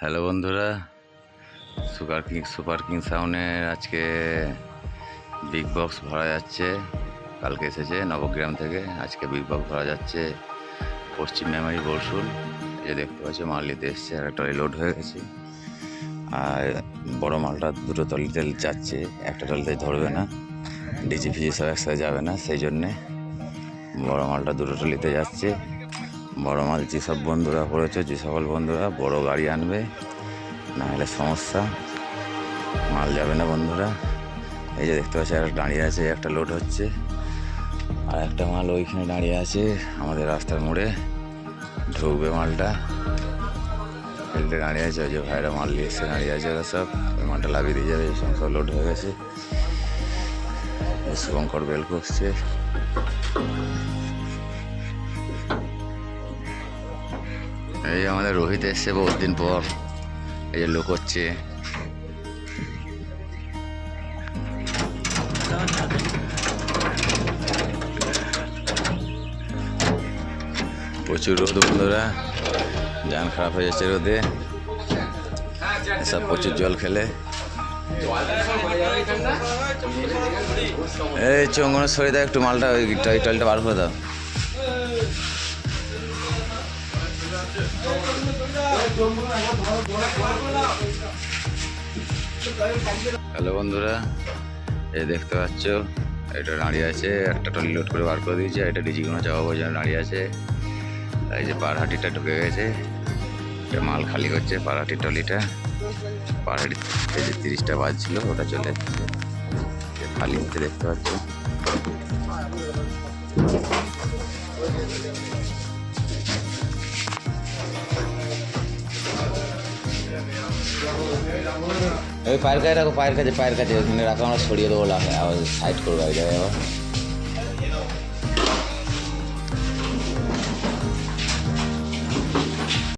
Hello বন্ধুরা, super king সাউন্ডের আজকে বিগ বক্স ভরা যাচ্ছে। কালকে এসেছে নবগ্রাম থেকে, আজকে বিগ বক্স ভরা যাচ্ছে পশ্চিম মেমারি বরশুল। এই যে দেখতে পাচ্ছি মাল নিতে এসছে, আর একটা লোড হয়ে গেছে। আর বড় মালটা দুটো টলিতে যাচ্ছে, একটা টলিতে ধরবে না, ডিজি ফিজি সব একসাথে যাবে না, সেই জন্যে বড় মালটা দুটো টলিতে যাচ্ছে। বড় মাল যেসব বন্ধুরা করেছে, যে সকল বন্ধুরা বড় গাড়ি আনবে, না হলে সমস্যা, মাল যাবে না বন্ধুরা। এই যে দেখতে পাচ্ছি একটা দাঁড়িয়ে আছে, একটা লোড হচ্ছে, আর একটা মাল ওইখানে দাঁড়িয়ে আছে আমাদের রাস্তার মোড়ে, ঢুকবে মালটা। ফিল্ডে দাঁড়িয়ে আছে, ওই যে ভাইরা মাল নিয়ে এসে দাঁড়িয়ে আছে, ওরা সব ওই মালটা লাভিয়ে দিয়ে যাবে। এই সমস্ত লোড হয়ে গেছে, শুভঙ্কর বেল করছে। এই আমাদের রোহিত এসছে বহুত দিন পর, এই যে লোক হচ্ছে। প্রচুর রোদ বন্ধুরা, জান খারাপ হয়ে যাচ্ছে রোদে, সব প্রচুর জল খেলে। এই চঙ্গনে সরে দাও একটু, মালটা ওই টলটা বার করে দাও। হ্যালো বন্ধুরা, এই দেখতে পাচ্ছ এটা দাঁড়িয়ে আছে, একটা টলি লোড করে বার করে দিয়েছে। এটা ডিজিগুলো চাপাবো জন্য দাঁড়িয়ে আছে। এই যে পারহাটিটা ঢুকে গেছে, এটা মাল খালি করছে পারহাটির টলিটা। পারহাটি এই যে 30টা বাজছিল, ওটা চলে যাচ্ছে খালি হতে, দেখতে পাচ্ছ। ওই পায়ের কাছে রাখো, পায়ের কাছে ওখানে রাখো, আমরা সরিয়ে দেবো, সাইড করবো এক জায়গায় আবার।